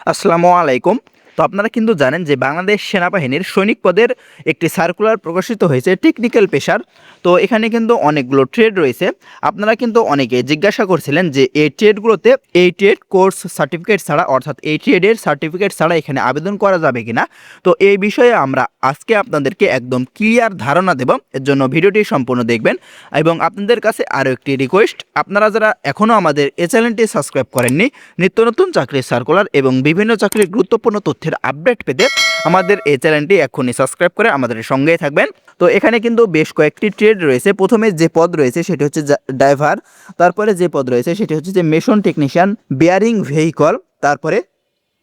আসসালামু আলাইকুম। তো আপনারা কিন্তু জানেন যে বাংলাদেশ সেনাবাহিনীর সৈনিক পদের একটি সার্কুলার প্রকাশিত হয়েছে টেকনিক্যাল পেশার। তো এখানে কিন্তু অনেকগুলো ট্রেড রয়েছে। আপনারা কিন্তু অনেকে জিজ্ঞাসা করছিলেন যে এই ট্রেডগুলোতে এই ট্রেড কোর্স সার্টিফিকেট ছাড়া অর্থাৎ এই ট্রেডের সার্টিফিকেট ছাড়া এখানে আবেদন করা যাবে কিনা। তো এই বিষয়ে আমরা আজকে আপনাদেরকে একদম ক্লিয়ার ধারণা দেব। এর জন্য ভিডিওটি সম্পূর্ণ দেখবেন এবং আপনাদের কাছে আরও একটি রিকোয়েস্ট, আপনারা যারা এখনও আমাদের এই চ্যানেলটি সাবস্ক্রাইব করেননি, নিত্য নতুন চাকরির সার্কুলার এবং বিভিন্ন চাকরির গুরুত্বপূর্ণ তথ্যের আপডেট পেতে আমাদের এই চ্যানেলটি এখনই সাবস্ক্রাইব করে আমাদের সঙ্গেই থাকবেন। তো এখানে কিন্তু বেশ কয়েকটি ট্রেড রয়েছে। প্রথমে যে পদ রয়েছে সেটি হচ্ছে ড্রাইভার, তারপরে যে পদ রয়েছে সেটি হচ্ছে যে মেশন টেকনিশিয়ান, বেয়ারিং ভেহিকল, তারপরে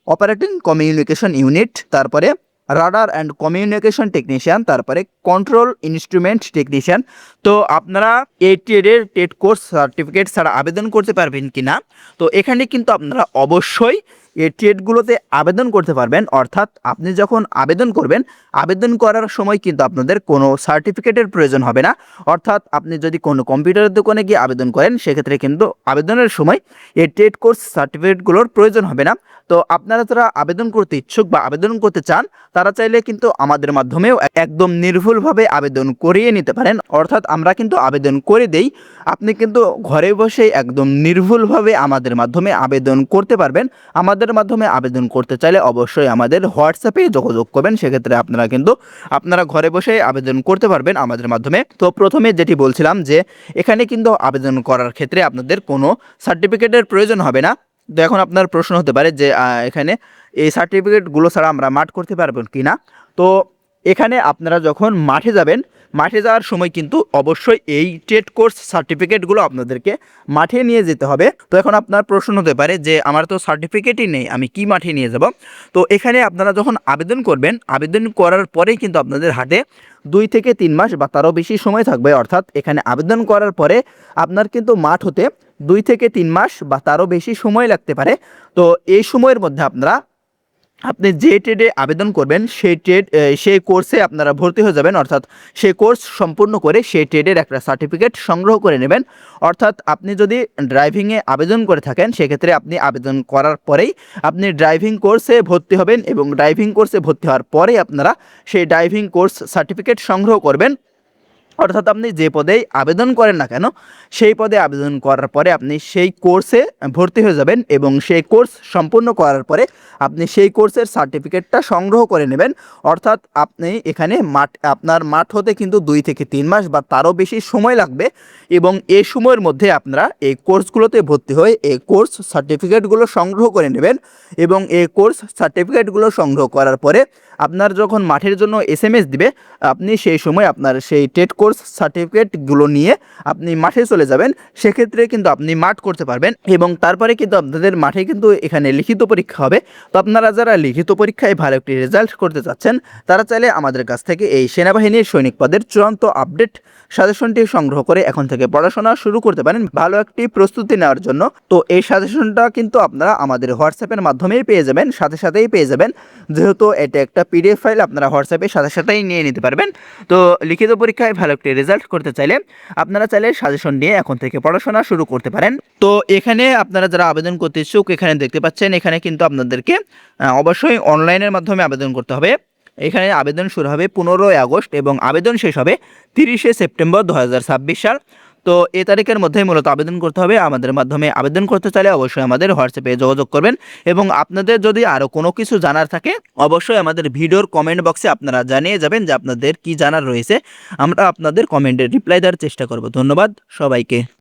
অপারেটিং কমিউনিকেশন ইউনিট, তারপরে রাডার অ্যান্ড কমিউনিকেশন টেকনিশিয়ান, তারপরে কন্ট্রোল ইনস্ট্রুমেন্ট টেকনিশিয়ান। তো আপনারা এই ট্রেডের টেট কোর্স সার্টিফিকেট ছাড়া আবেদন করতে পারবেন কি না, তো এখানে কিন্তু আপনারা অবশ্যই এই ট্রেডগুলোতে আবেদন করতে পারবেন। অর্থাৎ আপনি যখন আবেদন করবেন, আবেদন করার সময় কিন্তু আপনাদের কোনো সার্টিফিকেটের প্রয়োজন হবে না। অর্থাৎ আপনি যদি কোনো কম্পিউটারের দোকানে গিয়ে আবেদন করেন, সেক্ষেত্রে কিন্তু আবেদনের সময় এই ট্রেড কোর্স সার্টিফিকেটগুলোর প্রয়োজন হবে না। তো আপনারা যারা আবেদন করতে ইচ্ছুক বা আবেদন করতে চান, তারা চাইলে কিন্তু আমাদের মাধ্যমেও একদম নির্ভুলভাবে আবেদন করিয়ে নিতে পারেন। অর্থাৎ আমরা কিন্তু আবেদন করে দেই, আপনি কিন্তু ঘরে বসেই একদম নির্ভুলভাবে আমাদের মাধ্যমে আবেদন করতে পারবেন। আমাদের মাধ্যমে আবেদন করতে চাইলে অবশ্যই আমাদের হোয়াটসঅ্যাপে যোগাযোগ করবেন, সেক্ষেত্রে আপনারা ঘরে বসেই আবেদন করতে পারবেন আমাদের মাধ্যমে। তো প্রথমে যেটি বলছিলাম যে এখানে কিন্তু আবেদন করার ক্ষেত্রে আপনাদের কোনো সার্টিফিকেটের প্রয়োজন হবে না। তো এখন আপনার প্রশ্ন হতে পারে যে এখানে এই সার্টিফিকেটগুলো ছাড়া আমরা মাঠ করতে পারবো কি না। তো এখানে আপনারা যখন মাঠে যাবেন, মাঠে যাওয়ার সময় কিন্তু অবশ্যই এই ট্রেড কোর্স সার্টিফিকেটগুলো আপনাদেরকে মাঠে নিয়ে যেতে হবে। তো এখন আপনার প্রশ্ন হতে পারে যে আমার তো সার্টিফিকেটই নেই, আমি কি মাঠে নিয়ে যাব। তো এখানে আপনারা যখন আবেদন করবেন, আবেদন করার পরেই কিন্তু আপনাদের হাতে 2 থেকে 3 মাস বা তারও বেশি সময় থাকবে। অর্থাৎ এখানে আবেদন করার পরে আপনার কিন্তু মাঠ হতে 2 থেকে 3 মাস বা তারও বেশি সময় লাগতে পারে। তো এই সময়ের মধ্যে আপনি যে ট্রেডে আবেদন করবেন সেই কোর্সে আপনারা ভর্তি হয়ে যাবেন। অর্থাৎ সেই কোর্স সম্পূর্ণ করে সেই ট্রেডের একটা সার্টিফিকেট সংগ্রহ করে নেবেন। অর্থাৎ আপনি যদি ড্রাইভিংয়ে আবেদন করে থাকেন, সেক্ষেত্রে আপনি আবেদন করার পরেই আপনি ড্রাইভিং কোর্সে ভর্তি হবেন এবং ড্রাইভিং কোর্সে ভর্তি হওয়ার পরে আপনারা সেই ড্রাইভিং কোর্স সার্টিফিকেট সংগ্রহ করবেন। অর্থাৎ আপনি যে পদেই আবেদন করেন না কেন, সেই পদে আবেদন করার পরে আপনি সেই কোর্সে ভর্তি হয়ে যাবেন এবং সেই কোর্স সম্পূর্ণ করার পরে আপনি সেই কোর্সের সার্টিফিকেটটা সংগ্রহ করে নেবেন। অর্থাৎ আপনি এখানে আপনার মাঠ হতে কিন্তু 2 থেকে 3 মাস বা তারও বেশি সময় লাগবে এবং এই সময়ের মধ্যে আপনারা এই কোর্সগুলোতে ভর্তি হয়ে এই কোর্স সার্টিফিকেটগুলো সংগ্রহ করে নেবেন এবং এই কোর্স সার্টিফিকেটগুলো সংগ্রহ করার পরে আপনার যখন মাঠের জন্য SMS দিবে, আপনি সেই সময় আপনার সেই টেট কোর্স সার্টিফিকেটগুলো নিয়ে আপনি মাঠে চলে যাবেন। সেক্ষেত্রে কিন্তু আপনি মাঠ করতে পারবেন এবং তারপরে কিন্তু আপনাদের মাঠে কিন্তু এখানে লিখিত পরীক্ষা হবে। তো আপনারা যারা লিখিত পরীক্ষায় ভালো একটি রেজাল্ট করতে চাচ্ছেন, তারা চাইলে আমাদের কাছ থেকে এই সেনাবাহিনীর সৈনিক পদের চূড়ান্ত আপডেট সাজেশনটি সংগ্রহ করে এখন থেকে পড়াশোনা শুরু করতে পারেন ভালো একটি প্রস্তুতি নেওয়ার জন্য। তো এই সাজেশনটা কিন্তু আপনারা আমাদের হোয়াটসঅ্যাপের মাধ্যমেই পেয়ে যাবেন, সাথেই পেয়ে যাবেন। যেহেতু এটা একটা PDF ফাইল, আপনারা হোয়াটসঅ্যাপে সাথেই নিয়ে নিতে পারবেন। তো লিখিত পরীক্ষায় ভালো একটি রেজাল্ট করতে চাইলে আপনারা চাইলে সাজেশন নিয়ে এখন থেকে পড়াশোনা শুরু করতে পারেন। তো এখানে আপনারা যারা আবেদন করতে ইচ্ছুক, এখানে দেখতে পাচ্ছেন, এখানে কিন্তু আপনাদেরকে অবশ্যই অনলাইনের মাধ্যমে আবেদন করতে হবে। এখানে আবেদন শুরু হবে 15 আগস্ট এবং আবেদন শেষ হবে 30 সেপ্টেম্বর 2026 সাল। তো এই তারিখের মধ্যেই মূলত আবেদন করতে হবে। আমাদের মাধ্যমে আবেদন করতে চাইলে অবশ্যই আমাদের হোয়াটসঅ্যাপে যোগাযোগ করবেন এবং আপনাদের যদি আরও কোনো কিছু জানার থাকে, অবশ্যই আমাদের ভিডিওর কমেন্ট বক্সে আপনারা জানিয়ে যাবেন যে আপনাদের কি জানার রয়েছে। আমরা আপনাদের কমেন্টের রিপ্লাই দেওয়ার চেষ্টা করব। ধন্যবাদ সবাইকে।